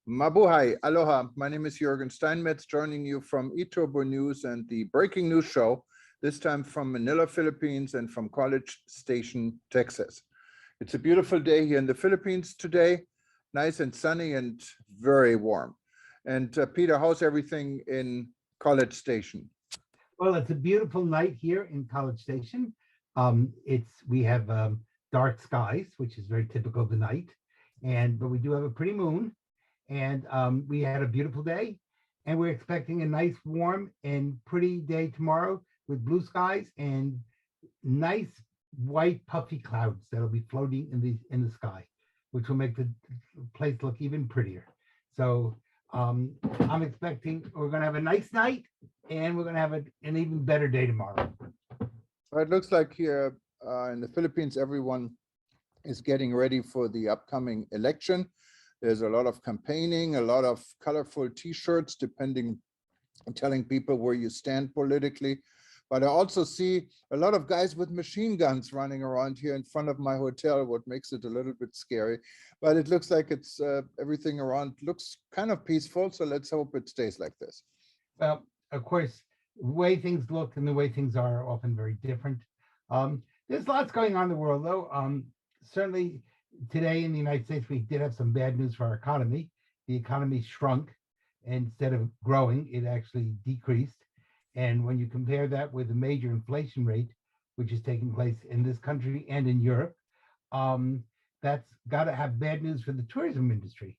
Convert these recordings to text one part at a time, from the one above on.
Mabuhay, aloha. My name is Jürgen Steinmetz, joining you from eTurbo News and the Breaking News Show, this time from Manila, Philippines, and from College Station, Texas. It's a beautiful day here in the Philippines today, nice and sunny and very warm. And Peter, how's everything in College Station? Well, it's a beautiful night here in College Station. We have dark skies, which is very typical of the night, but we do have a pretty moon, and we had a beautiful day, and we're expecting a nice, warm, and pretty day tomorrow with blue skies and nice white puffy clouds that'll be floating in the sky, which will make the place look even prettier. So I'm expecting we're going to have a nice night, and we're going to have an even better day tomorrow. It looks like here in the Philippines, everyone is getting ready for the upcoming election. There's a lot of campaigning, a lot of colorful T-shirts, telling people where you stand politically. But I also see a lot of guys with machine guns running around here in front of my hotel, what makes it a little bit scary. But it looks like it's everything around looks kind of peaceful. So let's hope it stays like this. Well, of course, the way things look and the way things are often very different. There's lots going on in the world, though. Certainly today in the United States, we did have some bad news for our economy. The economy shrunk. Instead of growing, it actually decreased. And when you compare that with the major inflation rate, which is taking place in this country and in Europe, that's got to have bad news for the tourism industry,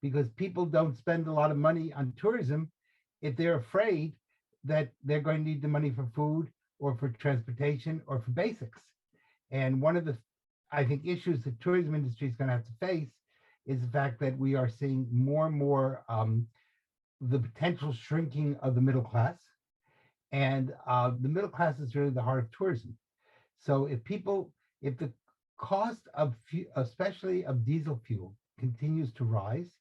because people don't spend a lot of money on tourism if they're afraid that they're going to need the money for food or for transportation or for basics. And one of the, I think, issues the tourism industry is going to have to face is the fact that we are seeing more and more the potential shrinking of the middle class. And the middle class is really the heart of tourism. So if the cost of, especially of diesel fuel, continues to rise,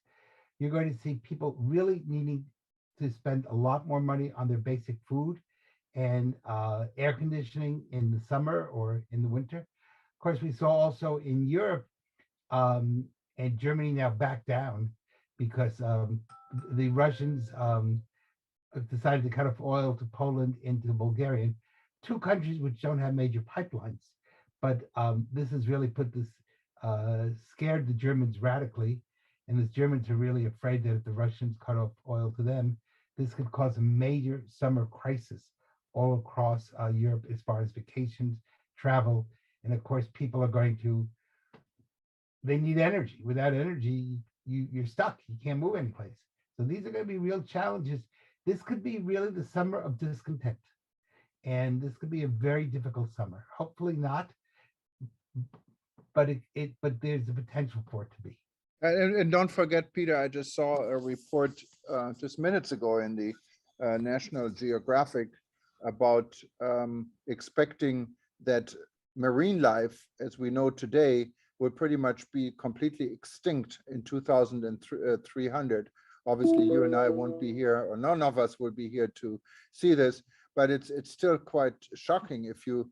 you're going to see people really needing to spend a lot more money on their basic food and air conditioning in the summer or in the winter. Of course, we saw also in Europe and Germany now back down because the Russians decided to cut off oil to Poland and to Bulgaria, two countries which don't have major pipelines. But this has really scared the Germans radically. And the Germans are really afraid that if the Russians cut off oil to them, this could cause a major summer crisis all across Europe as far as vacations, travel. And of course, people are they need energy. Without energy, you're stuck. You can't move anyplace. So these are going to be real challenges. This could be really the summer of discontent. And this could be a very difficult summer. Hopefully not, but there's the potential for it to be. And don't forget, Peter, I just saw a report just minutes ago in the National Geographic about expecting that marine life, as we know today, will pretty much be completely extinct in 2300. Obviously, you and I won't be here, or none of us will be here to see this, but it's still quite shocking if you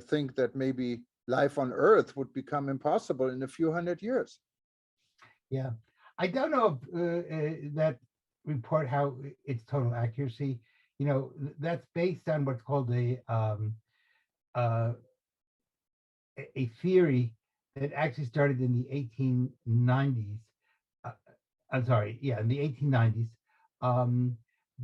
think that maybe life on Earth would become impossible in a few hundred years. Yeah, I don't know if that report, how its total accuracy. That's based on what's called a theory that actually started in the 1890s. I'm sorry, yeah, in the 1890s,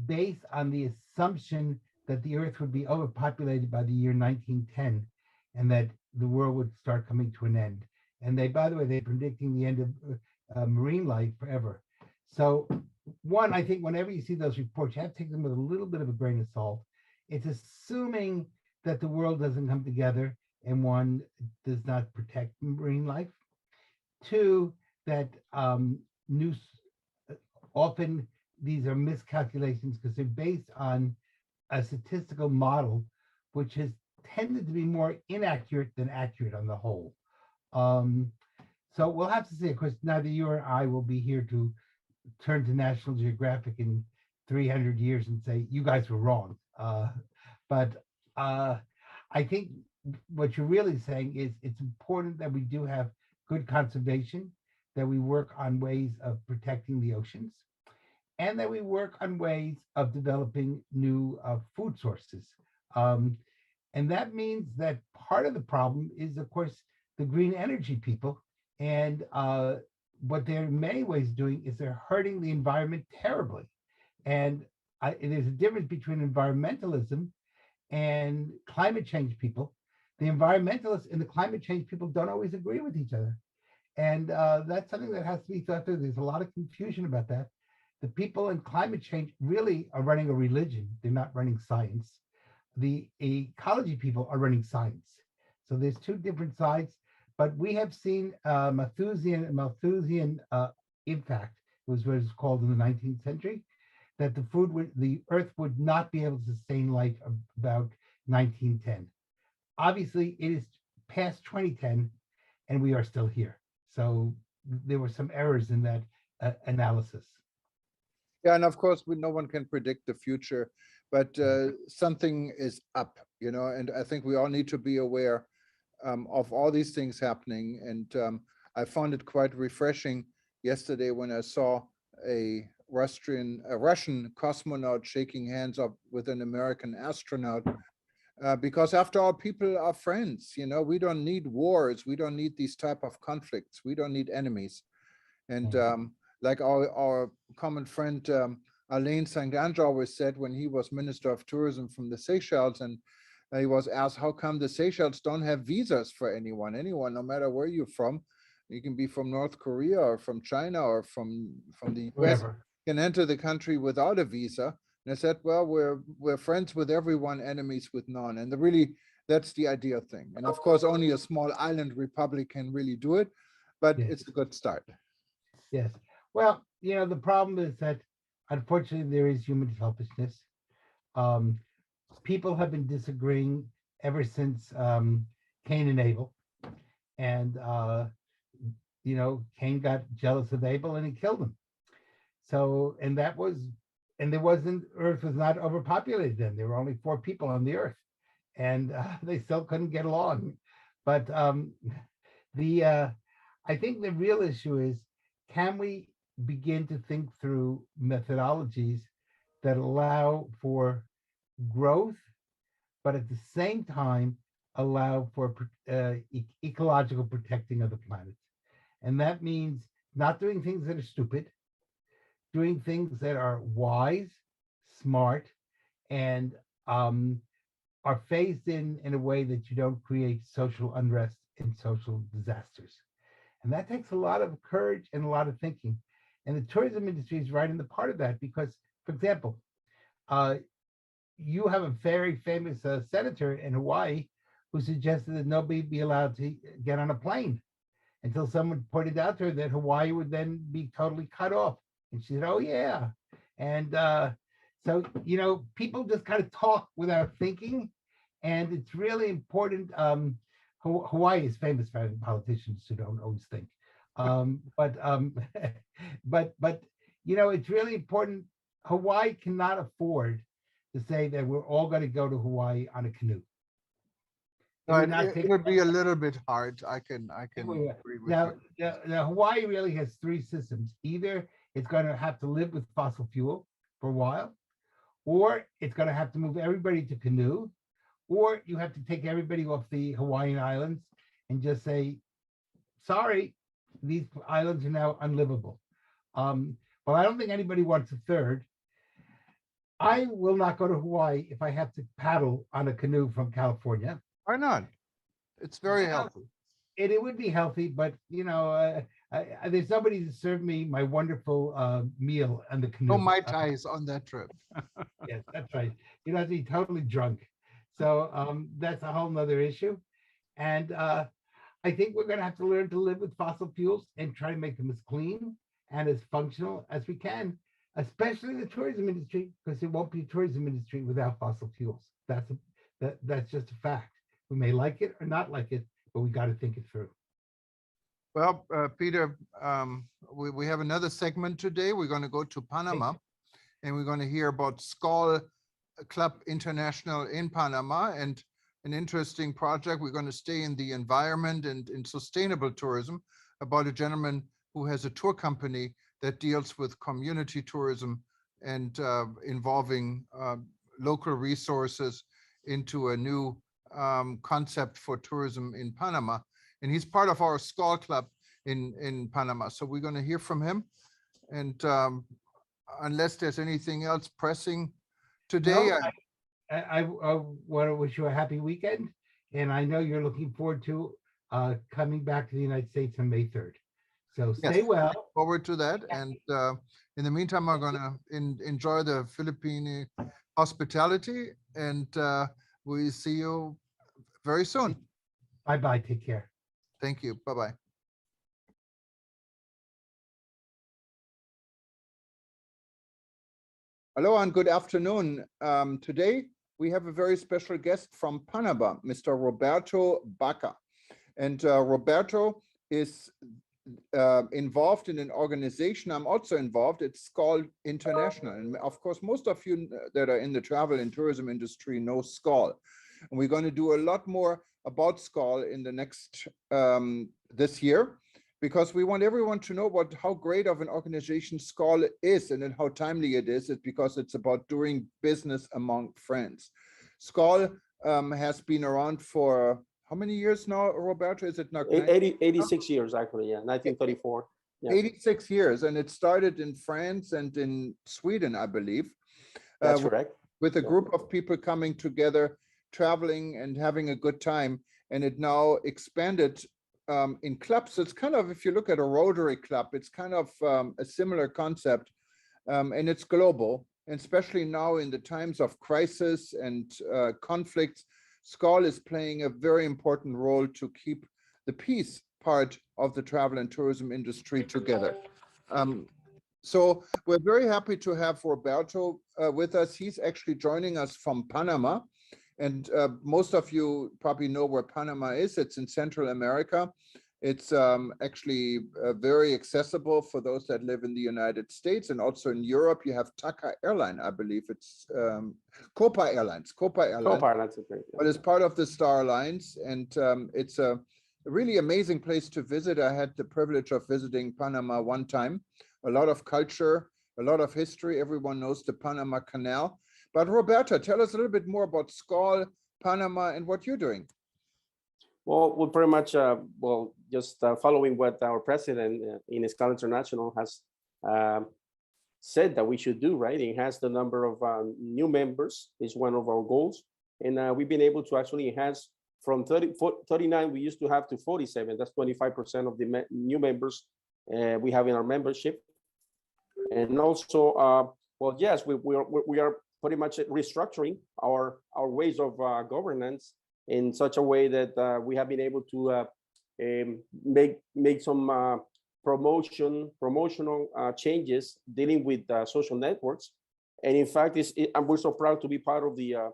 based on the assumption that the Earth would be overpopulated by the year 1910, and that the world would start coming to an end. And by the way, they're predicting the end of marine life forever. So one, I think whenever you see those reports, you have to take them with a little bit of a grain of salt. It's assuming that the world doesn't come together and one does not protect marine life. Two, that often these are miscalculations because they're based on a statistical model, which has tended to be more inaccurate than accurate on the whole. So we'll have to see. Of course, neither you or I will be here to turn to National Geographic in 300 years and say, you guys were wrong. But I think what you're really saying is it's important that we do have good conservation, that we work on ways of protecting the oceans, and that we work on ways of developing new food sources. Um, and that means that part of the problem is, of course, the green energy people. And what they're in many ways doing is they're hurting the environment terribly. And there's a difference between environmentalism and climate change people. The environmentalists and the climate change people don't always agree with each other. And that's something that has to be thought through. There's a lot of confusion about that. The people in climate change really are running a religion. They're not running science. The ecology people are running science. So there's two different sides, but we have seen Malthusian impact, was what it's called in the 19th century, that the earth would not be able to sustain life about 1910. Obviously, it is past 2010, and we are still here. So there were some errors in that analysis. Yeah, and of course, no one can predict the future, but something is up, and I think we all need to be aware of all these things happening. And I found it quite refreshing yesterday when I saw a Russian cosmonaut shaking hands up with an American astronaut. Because after all, people are friends. We don't need wars. We don't need these type of conflicts. We don't need enemies. And like our common friend Alain Sangange always said when he was Minister of Tourism from the Seychelles, and he was asked, how come the Seychelles don't have visas for anyone, no matter where you're from? You can be from North Korea or from China or from the US, Whatever. can enter the country without a visa. And I said, well, we're friends with everyone, enemies with none. And that's the ideal thing. And of course, only a small island republic can really do it, but Yes. it's a good start. Yes. Well, the problem is that unfortunately there is human selfishness. People have been disagreeing ever since Cain and Abel. And, Cain got jealous of Abel and he killed him. So, and Earth was not overpopulated then. There were only 4 people on the Earth, and they still couldn't get along. But I think the real issue is, can we begin to think through methodologies that allow for growth, but at the same time allow for ecological protecting of the planet? And that means not doing things that are stupid, doing things that are wise, smart, and are phased in a way that you don't create social unrest and social disasters. And that takes a lot of courage and a lot of thinking. And the tourism industry is right in the part of that because, for example, you have a very famous senator in Hawaii who suggested that nobody be allowed to get on a plane until someone pointed out to her that Hawaii would then be totally cut off. And she said, oh, yeah. And so, people just kind of talk without thinking. And it's really important. Hawaii is famous for having politicians who don't always think. But it's really important. Hawaii cannot afford to say that we're all going to go to Hawaii on a canoe. It would be a little bit hard. I can agree with now, you. Now, Hawaii really has 3 systems. Either it's going to have to live with fossil fuel for a while, or it's going to have to move everybody to canoe, or you have to take everybody off the Hawaiian Islands and just say, sorry, these islands are now unlivable. Well, I don't think anybody wants a third. I will not go to Hawaii if I have to paddle on a canoe from California. Why not? It's very healthy. It would be healthy, but there's somebody to serve me my wonderful meal on the canoe. No Mai Tais on that trip. Yes, that's right. You don't have to be totally drunk. So that's a whole nother issue. And I think we're going to have to learn to live with fossil fuels and try to make them as clean and as functional as we can, especially the tourism industry, because there won't be a tourism industry without fossil fuels. That's just a fact. We may like it or not like it, but we got to think it through. Well, Peter, we have another segment today. We're going to go to Panama, and we're going to hear about Skoll Club International in Panama, and an interesting project. We're going to stay in the environment and in sustainable tourism, about a gentleman who has a tour company that deals with community tourism and involving local resources into a new concept for tourism in Panama. And he's part of our SCOL club in Panama. So we're going to hear from him. And unless there's anything else pressing today, No, I want to wish you a happy weekend, and I know you're looking forward to coming back to the United States on May 3rd. So yes, stay well. look forward to that. And in the meantime, I'm going to enjoy the Philippine hospitality, and we see you very soon. Bye-bye. Take care. Thank you. Bye-bye. Hello and good afternoon. Today, we have a very special guest from Panama, Mr. Roberto Baca. And Roberto is involved in an organization. I'm also involved. It's called International. And of course, most of you that are in the travel and tourism industry know SCOL. And we're going to do a lot more about SCOL in the next, this year, because we want everyone to know how great of an organization SCOL is and how timely it is. It's because it's about doing business among friends. SCOL has been around for how many years now, Roberto? Is it not 86 years, actually, yeah, 1934. Yeah. 86 years, and it started in France and in Sweden, I believe. That's correct. With a group of people coming together, traveling and having a good time, and it now expanded in clubs. It's kind of, if you look at a Rotary club, it's kind of a similar concept, and it's global, and especially now in the times of crisis and conflicts. SCOL is playing a very important role to keep the peace part of the travel and tourism industry together. So we're very happy to have Roberto with us. He's actually joining us from Panama. And most of you probably know where Panama is. It's in Central America. It's actually very accessible for those that live in the United States, and also in Europe. You have TACA Airline, I believe it's Copa Airlines. Copa Airlines, but it's part of the Star Alliance, and it's a really amazing place to visit. I had the privilege of visiting Panama one time. A lot of culture, a lot of history. Everyone knows the Panama Canal. But Roberto, tell us a little bit more about SCOL, Panama, and what you're doing. Well, we're pretty much, just following what our president in SCOL International has said that we should do, right? It has the number of new members is one of our goals. And we've been able to actually enhance from 39 we used to have to 47. That's 25% of the new members we have in our membership. And also, well, yes, we are pretty much restructuring our ways of governance in such a way that we have been able to make some promotional changes dealing with social networks. And in fact, we're so proud to be part of the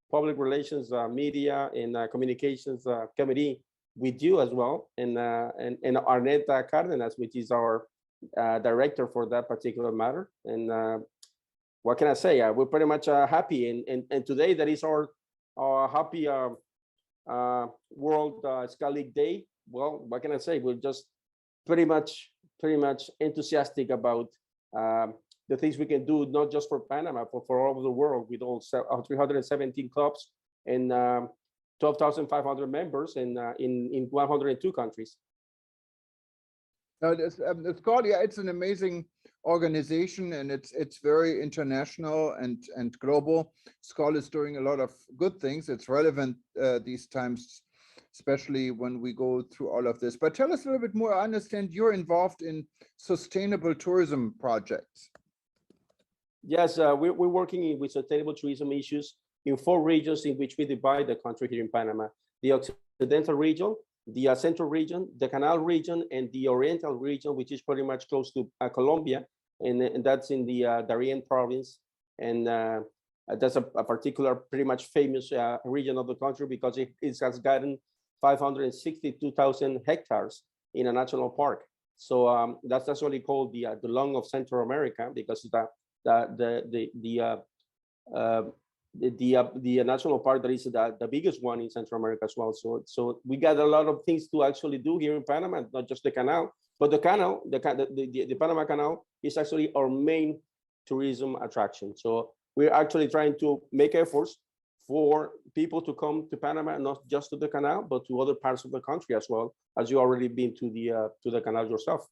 public relations, media, and communications committee with you as well, and Arnetta Cardenas, which is our director for that particular matter. And what can I say? We're pretty much happy, and today that is our happy World SCOL League Day. Well, what can I say? We're just pretty much enthusiastic about the things we can do, not just for Panama, but for all over the world, with all 317 clubs and 12,500 members in 102 countries. It's called, yeah, it's an amazing organization, and it's very international and global. SCOL is doing a lot of good things. It's relevant these times, especially when we go through all of this. But tell us a little bit more. I understand you're involved in sustainable tourism projects. Yes, we're working with sustainable tourism issues in 4 regions in which we divide the country here in Panama: the Occidental region, the Central region, the Canal region, and the Oriental region, which is pretty much close to Colombia, and that's in the Darien province. And that's a particular, pretty much famous region of the country because it has gotten 562,000 hectares in a national park. So that's actually called the lung of Central America, because the national park that is the biggest one in Central America as well. So we got a lot of things to actually do here in Panama, not just the canal, But the canal, the Panama Canal is actually our main tourism attraction. So we're actually trying to make efforts for people to come to Panama, not just to the canal, but to other parts of the country as well, as you already been to the canal yourself.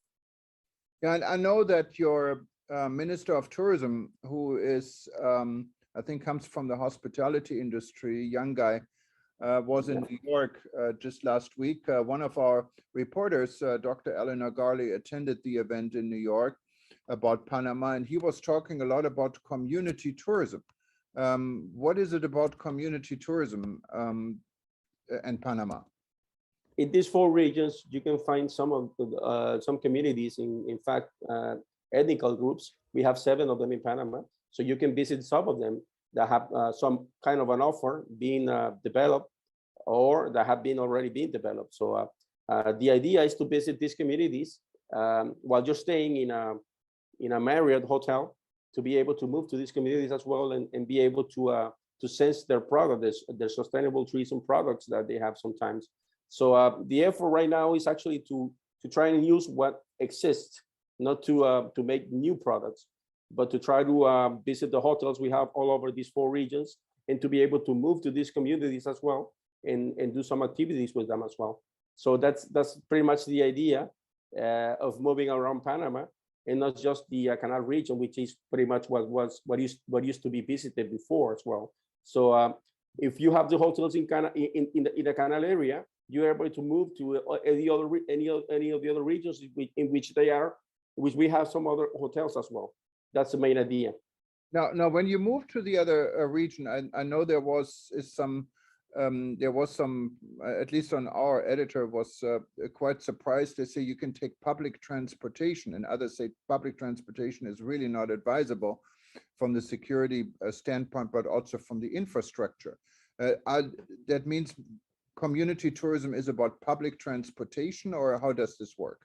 Yeah, and I know that your Minister of Tourism, who is, I think comes from the hospitality industry, young guy, was in New York just last week. One of our reporters, Dr. Eleanor Garley, attended the event in New York about Panama, and he was talking a lot about community tourism. What is it about community tourism and Panama? In these 4 regions, you can find some of some communities. In fact, ethnical groups. We have 7 of them in Panama, so you can visit some of them that have some kind of an offer being developed, or that have been already been developed. So the idea is to visit these communities while you're staying in a Marriott hotel, to be able to move to these communities as well, and be able to sense their product, their sustainable tourism products that they have sometimes. So the effort right now is actually to try and use what exists, not to make new products, but to try to visit the hotels we have all over these 4 regions, and to be able to move to these communities as well, and do some activities with them as well. So that's pretty much the idea of moving around Panama, and not just the canal region, which is pretty much what used to be visited before as well. So if you have the hotels in the canal area, you're able to move to any of the other regions in which they are, which we have some other hotels as well. That's the main idea. Now, when you move to the other region, I know there was some, at least on our editor was quite surprised. They say you can take public transportation, and others say public transportation is really not advisable from the security standpoint, but also from the infrastructure. That means community tourism is about public transportation, or how does this work?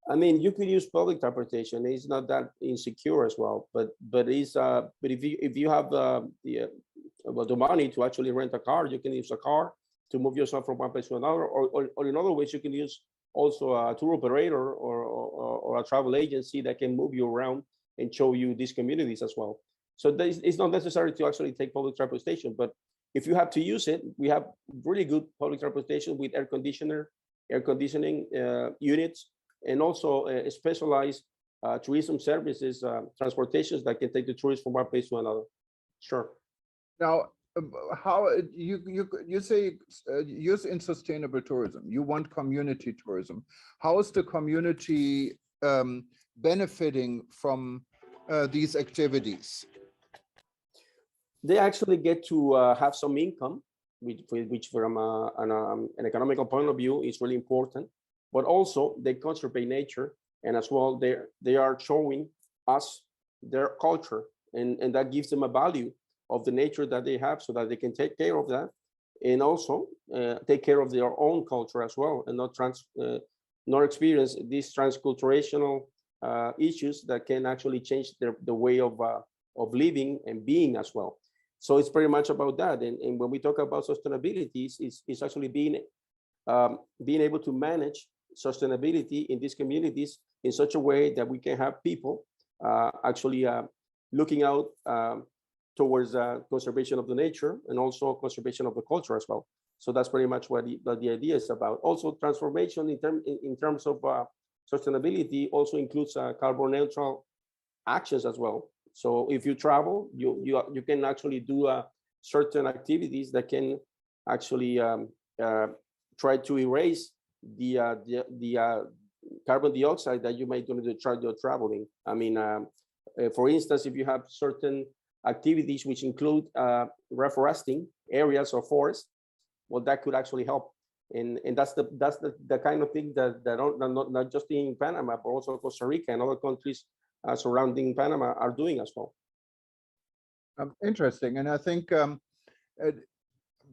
I mean, you could use public transportation. It's not that insecure as well, but if you have the money to actually rent a car, you can use a car to move yourself from one place to another, or in other ways, you can use also a tour operator or a travel agency that can move you around and show you these communities as well. So it's not necessary to actually take public transportation, but if you have to use it, we have really good public transportation with air conditioning units, and also specialized tourism services, transportations that can take the tourists from one place to another. Sure. Now, how you say use in sustainable tourism, you want community tourism. How is the community benefiting from these activities? They actually get to have some income, which from an economical point of view is really important, but also they conserve nature, and as well they are showing us their culture, and that gives them a value of the nature that they have, so that they can take care of that, and also take care of their own culture as well, and not experience these transculturational issues that can actually change the way of living and being as well. So it's pretty much about that. And when we talk about sustainability, it's actually being able to manage sustainability in these communities in such a way that we can have people actually looking out towards conservation of the nature, and also conservation of the culture as well. So that's pretty much what the idea is about. Also, transformation in terms of sustainability also includes carbon neutral actions as well. So if you travel, you can actually do certain activities that can actually try to erase the carbon dioxide that you may do to try your traveling. I mean, for instance, if you have certain activities which include reforesting areas or forests, well, that could actually help. And that's the kind of thing that not just in Panama, but also Costa Rica and other countries surrounding Panama are doing as well. Interesting. And I think,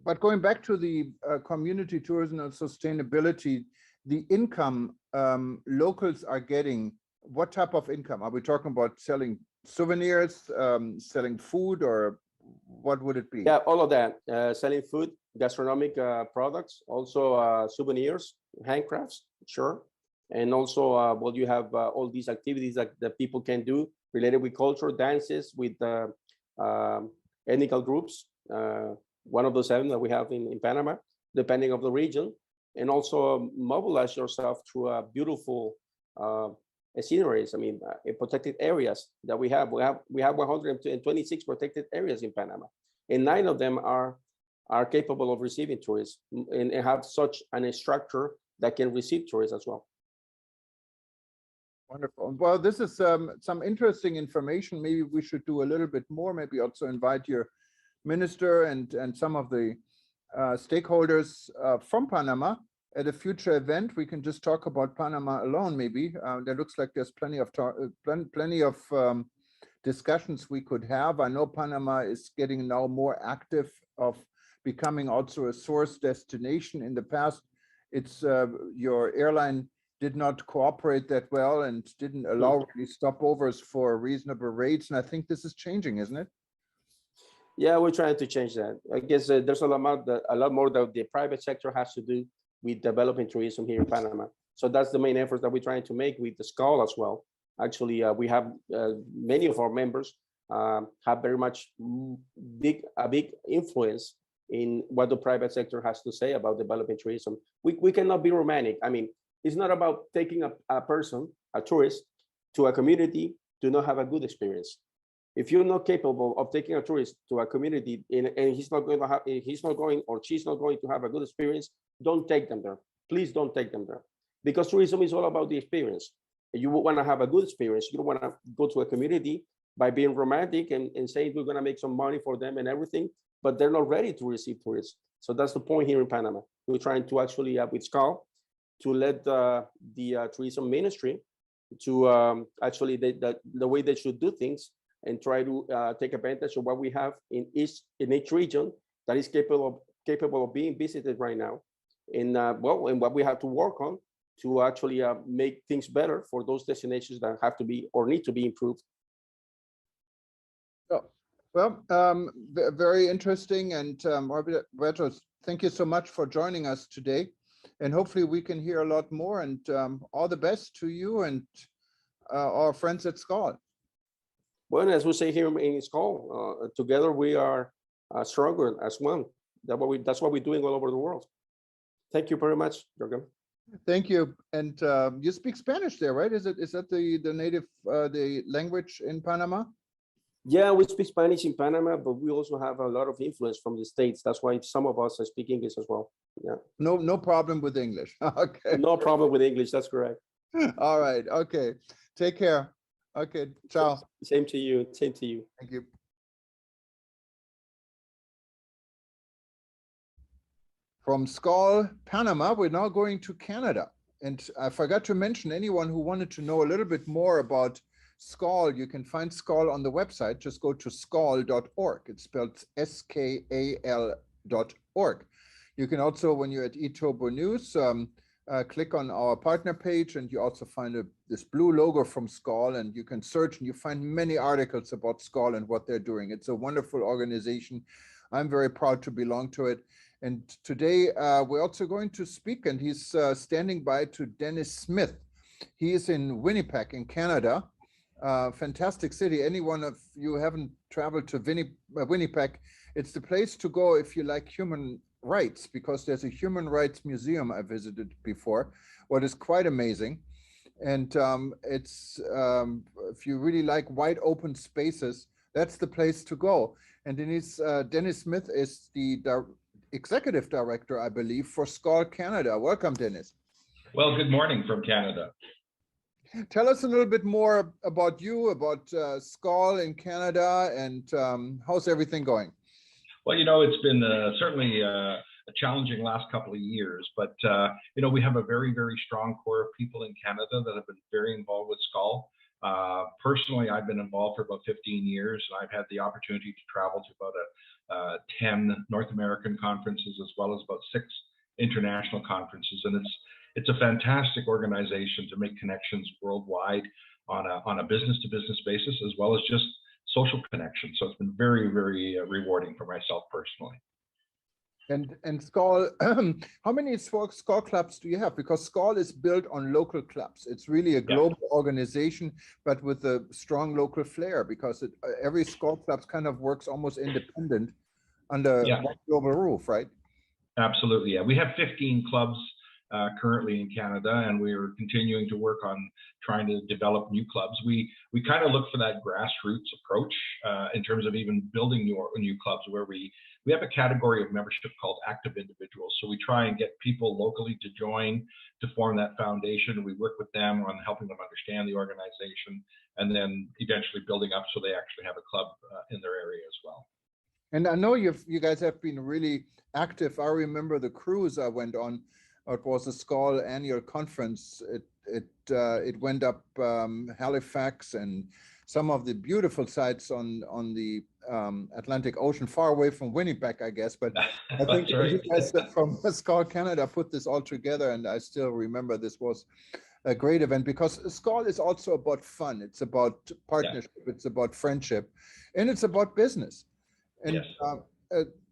but going back to the community tourism and sustainability, the income locals are getting, what type of income? Are we talking about selling souvenirs, selling food, or what would it be? Yeah, all of that. Selling food, gastronomic products, also souvenirs, handcrafts, sure. And also, well, you have all these activities that people can do related with culture, dances, with ethnic groups. One of the 7 that we have in Panama, depending on the region. And also mobilize yourself through beautiful sceneries. I mean, protected areas that we have. We have 126 protected areas in Panama, and 9 of them are capable of receiving tourists and have such an structure that can receive tourists as well. Wonderful. Well, this is some interesting information. Maybe we should do a little bit more. Maybe also invite your minister and some of the stakeholders from Panama at a future event. We can just talk about Panama alone. Maybe there looks like there's plenty of discussions we could have. I know Panama is getting now more active of becoming also a source destination. In the past, it's your airline did not cooperate that well and didn't allow really stopovers for reasonable rates. And I think this is changing, isn't it? Yeah, we're trying to change that. I guess there's a lot more that the private sector has to do with developing tourism here in Panama. So that's the main effort that we're trying to make with the SCAL as well. Actually, we have many of our members have very much a big influence in what the private sector has to say about developing tourism. We cannot be romantic. I mean, it's not about taking a person, a tourist, to a community to not have a good experience. If you're not capable of taking a tourist to a community and he's not going or she's not going to have a good experience, don't take them there. Please don't take them there, because tourism is all about the experience. You want to have a good experience. You don't want to go to a community by being romantic and saying we're going to make some money for them and everything, but they're not ready to receive tourists. So that's the point here in Panama. We're trying to actually, with SCAL, to let the tourism ministry to actually the way they should do things and try to take advantage of what we have in each region that is capable of being visited right now, and and what we have to work on to actually make things better for those destinations that have to be or need to be improved. Well, very interesting. And Roberto, thank you so much for joining us today. And hopefully we can hear a lot more, and all the best to you and our friends at SCAL. Well, as we say here in SCAL, together we are stronger as one. That's what we're doing all over the world. Thank you very much, Jürgen. Thank you. And you speak Spanish there, right? Is that the native the language in Panama? Yeah, we speak Spanish in Panama, but we also have a lot of influence from the States. That's why some of us speak English as well. Yeah. No problem with English. Okay. No problem with English. That's correct. All right. Okay. Take care. Okay. Ciao. Same to you. Same to you. Thank you. From SCAL, Panama, we're now going to Canada. And I forgot to mention, anyone who wanted to know a little bit more about SCAL, you can find SCAL on the website. Just go to scal.org. It's spelled SKAL.org. You can also, when you're at eTurbo News, click on our partner page, and you also find this blue logo from SCAL, and you can search and you find many articles about SCAL and what they're doing. It's a wonderful organization. I'm very proud to belong to it. And today we're also going to speak, and he's standing by, to Dennis Smith. He is in Winnipeg in Canada. Fantastic city. Anyone of you haven't traveled to Winnipeg, it's the place to go if you like human rights, because there's a human rights museum I visited before, what is quite amazing. And it's if you really like wide open spaces, that's the place to go. And Dennis Smith is the executive director, I believe, for SCAL Canada. Welcome, Dennis. Well, good morning from Canada. Tell us a little bit more about you, about SCAL in Canada, and how's everything going? Well, it's been certainly a challenging last couple of years, but we have a very, very strong core of people in Canada that have been very involved with SCAL. Personally, I've been involved for about 15 years, and I've had the opportunity to travel to about 10 North American conferences, as well as about 6 international conferences. And it's a fantastic organization to make connections worldwide on a business-to-business basis, as well as just social connections. So it's been very, very rewarding for myself personally. And Skull, how many Skull clubs do you have? Because Skull is built on local clubs. It's really a global organization, but with a strong local flair, because every Skull club kind of works almost independent under one global roof, right? Absolutely, yeah. We have 15 clubs currently in Canada, and we're continuing to work on trying to develop new clubs. We kind of look for that grassroots approach in terms of even building new clubs, where we have a category of membership called active individuals. So we try and get people locally to join, to form that foundation. We work with them on helping them understand the organization, and then eventually building up so they actually have a club in their area as well. And I know you guys have been really active. I remember the cruise I went on. It was a Skull annual conference. It went up Halifax and some of the beautiful sites on the Atlantic Ocean, far away from Winnipeg, I guess. But I think you guys from Skull Canada put this all together, and I still remember this was a great event, because Skull is also about fun. It's about partnership. It's about friendship, and it's about business. And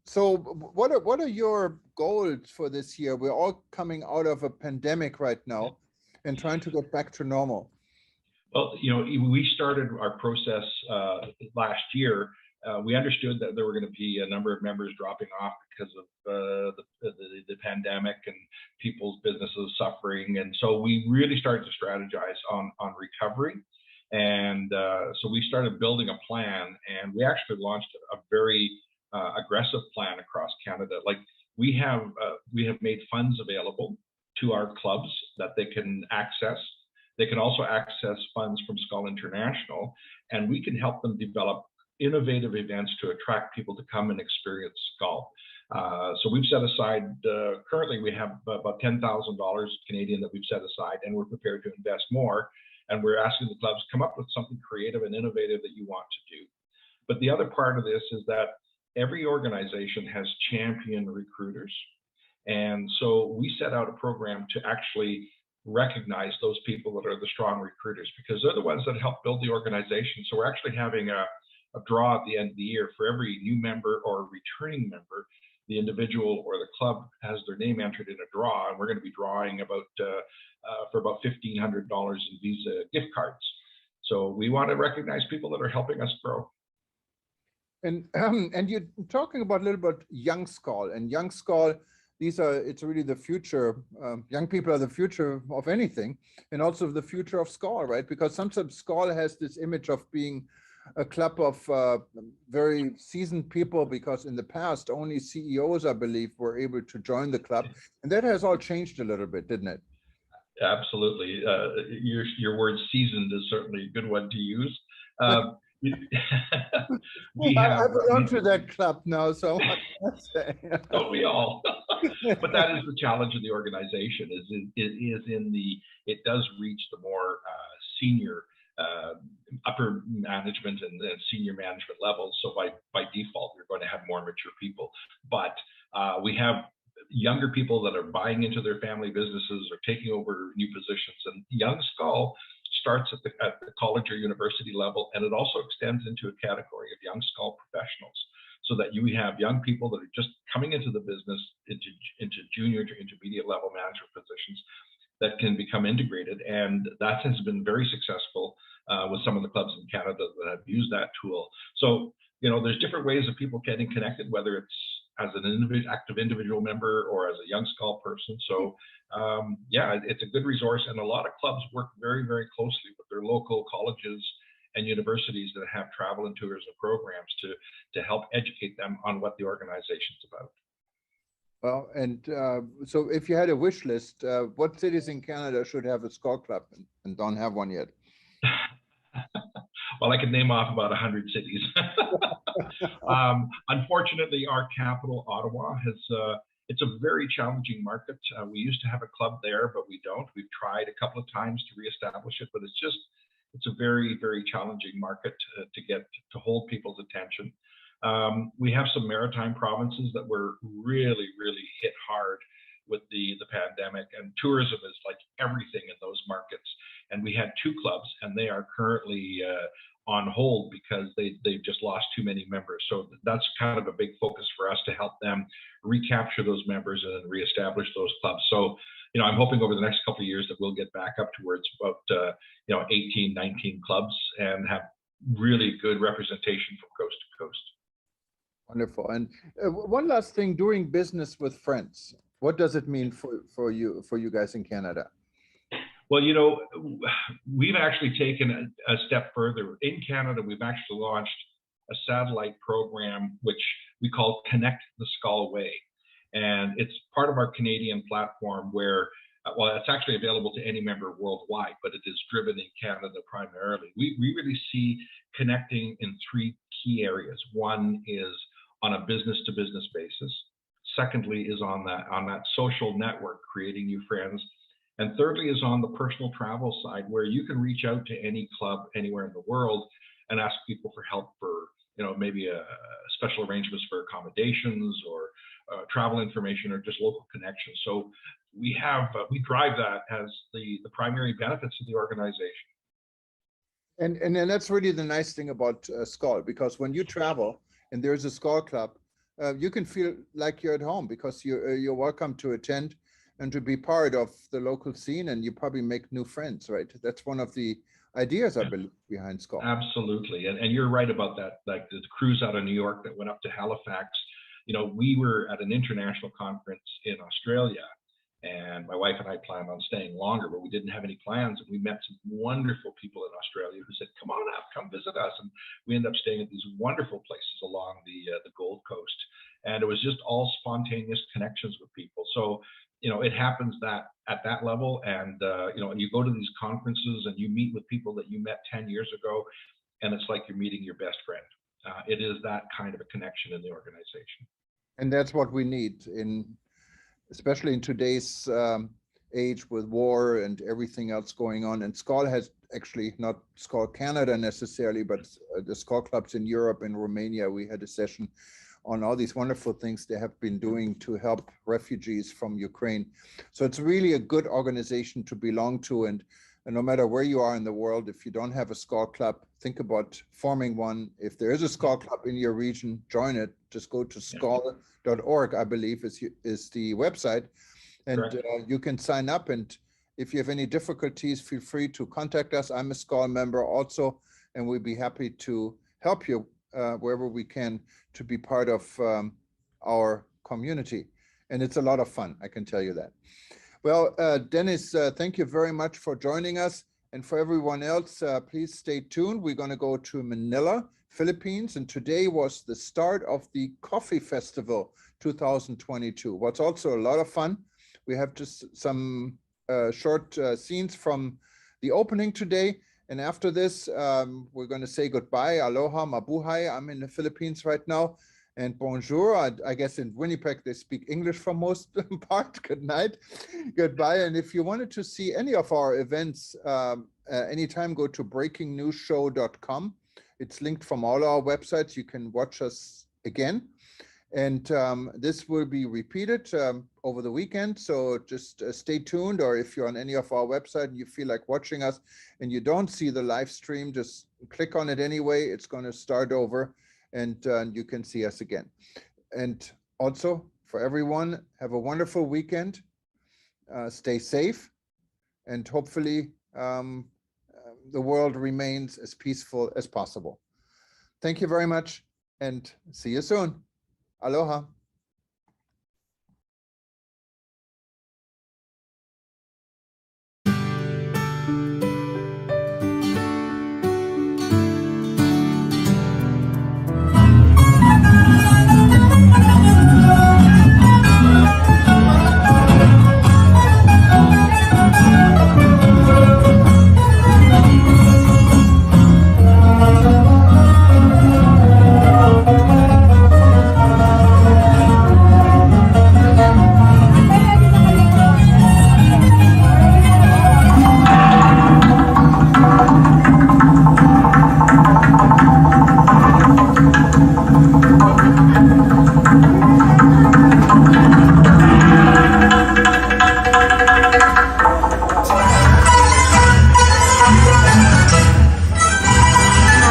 so what are your goals for this year? We're all coming out of a pandemic right now and trying to get back to normal. Well, we started our process last year. We understood that there were going to be a number of members dropping off because of the pandemic and people's businesses suffering. And so we really started to strategize on recovery. And so we started building a plan, and we actually launched a very aggressive plan across Canada. Like we have made funds available to our clubs that they can access. They can also access funds from Skull International, and we can help them develop innovative events to attract people to come and experience Skull. So we've set aside, currently we have about $10,000 Canadian that we've set aside, and we're prepared to invest more. And we're asking the clubs, come up with something creative and innovative that you want to do. But the other part of this is that every organization has champion recruiters. And so we set out a program to actually recognize those people that are the strong recruiters, because they're the ones that help build the organization. So we're actually having a draw at the end of the year for every new member or returning member. The individual or the club has their name entered in a draw, and we're going to be drawing for about $1,500 in Visa gift cards. So we want to recognize people that are helping us grow. And you're talking about a little bit Young Skull, and Young Skull, it's really the future. Young people are the future of anything, and also the future of Skull, right? Because sometimes Skull has this image of being a club of very seasoned people, because in the past only CEOs, I believe, were able to join the club, and that has all changed a little bit, didn't it? Absolutely. Your word "seasoned" is certainly a good one to use. I belong to that club now, so what can I say? Don't we all? But that is the challenge of the organization. It does reach the more senior upper management and senior management levels. So by default, you're going to have more mature people. But we have younger people that are buying into their family businesses or taking over new positions. And Young Skull starts at the college or university level, and it also extends into a category of Young Skull professionals, so that you have young people that are just coming into the business, into junior to intermediate level management positions that can become integrated. And that has been very successful with some of the clubs in Canada that have used that tool. So, there's different ways of people getting connected, whether it's as an active individual member or as a Young Skull person. So it's a good resource, and a lot of clubs work very, very closely with their local colleges and universities that have travel and tourism programs to help educate them on what the organization's about. Well, and so if you had a wish list, what cities in Canada should have a Skull club and don't have one yet? Well, I could name off about 100 cities. Unfortunately, our capital, Ottawa, it's a very challenging market. We used to have a club there, but we don't. We've tried a couple of times to reestablish it, but it's a very, very challenging market to hold people's attention. We have some maritime provinces that were really, really hit hard with the pandemic, and tourism is like everything in those markets. and we had 2 clubs, and they are currently on hold because they've just lost too many members. So that's kind of a big focus for us to help them recapture those members and then reestablish those clubs. So, I'm hoping over the next couple of years that we'll get back up towards about 18, 19 clubs and have really good representation from coast to coast. Wonderful. And one last thing, doing business with friends. What does it mean for you guys in Canada? Well, we've actually taken a step further. In Canada, we've actually launched a satellite program, which we call Connect the Skull Way. And it's part of our Canadian platform where, it's actually available to any member worldwide, but it is driven in Canada primarily. We really see connecting in 3 key areas. One is on a business-to-business basis. Secondly is on that social network, creating new friends. And thirdly is on the personal travel side, where you can reach out to any club anywhere in the world and ask people for help for, maybe a special arrangements for accommodations or travel information or just local connections. So we drive that as the primary benefits of the organization. And that's really the nice thing about Skull, because when you travel and there's a Skull club, you can feel like you're at home because you're welcome to attend and to be part of the local scene, and you probably make new friends, right? That's one of the ideas, I believe, behind Skull. Absolutely, and you're right about that. Like the cruise out of New York that went up to Halifax, we were at an international conference in Australia, and my wife and I planned on staying longer, but we didn't have any plans, and we met some wonderful people in Australia who said, "Come on up, come visit us," and we ended up staying at these wonderful places along the Gold Coast, and it was just all spontaneous connections with people. So it happens that at that level, and you go to these conferences and you meet with people that you met 10 years ago, and it's like you're meeting your best friend. It is that kind of a connection in the organization. And that's what we need, especially in today's age with war and everything else going on. And Skull has actually, not Skull Canada necessarily, but the Skull clubs in Europe and Romania, we had a session on all these wonderful things they have been doing to help refugees from Ukraine. So it's really a good organization to belong to. And no matter where you are in the world, if you don't have a Skull club, think about forming one. If there is a Skull club in your region, join it. Just go to skull.org, I believe is the website. And you can sign up. And if you have any difficulties, feel free to contact us. I'm a Skull member also, and we'd be happy to help you wherever we can to be part of our community. And it's a lot of fun, I can tell you that. Well, Dennis, thank you very much for joining us. And for everyone else, please stay tuned. We're going to go to Manila, Philippines. And today was the start of the Coffee Festival 2022. What's also a lot of fun. We have just some short scenes from the opening today. And after this, we're going to say goodbye. Aloha, mabuhay. I'm in the Philippines right now. And bonjour. I guess in Winnipeg, they speak English for most part. Good night. Goodbye. And if you wanted to see any of our events, anytime, go to breakingnewsshow.com. It's linked from all our websites. You can watch us again. And this will be repeated over the weekend. So just stay tuned, or if you're on any of our website and you feel like watching us and you don't see the live stream, just click on it anyway. It's going to start over and you can see us again. And also for everyone, have a wonderful weekend. Stay safe, and hopefully the world remains as peaceful as possible. Thank you very much, and see you soon. Aloha.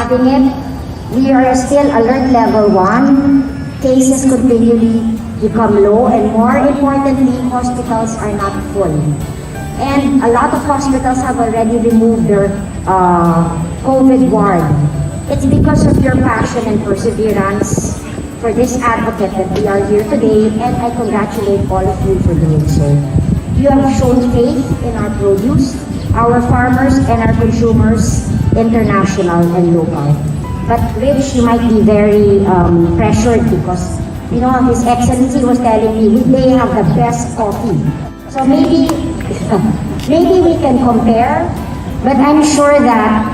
having it. We are still alert level 1. Cases continually become low, and more importantly, hospitals are not full. And a lot of hospitals have already removed their COVID ward. It's because of your passion and perseverance for this advocate that we are here today, and I congratulate all of you for doing so. You have shown faith in our produce, our farmers, and our consumers, international and local. But Rich, you might be very pressured because, you know, His Excellency was telling me they have the best coffee. So maybe, maybe we can compare, but I'm sure that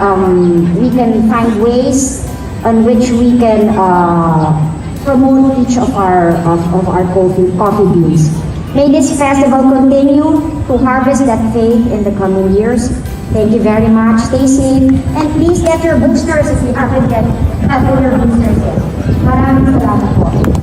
we can find ways on which we can promote each of our coffee beans. May this festival continue to harvest that faith in the coming years. Thank you very much. Stay safe, and please get your boosters if you haven't get your boosters yet. Maraming salamat po.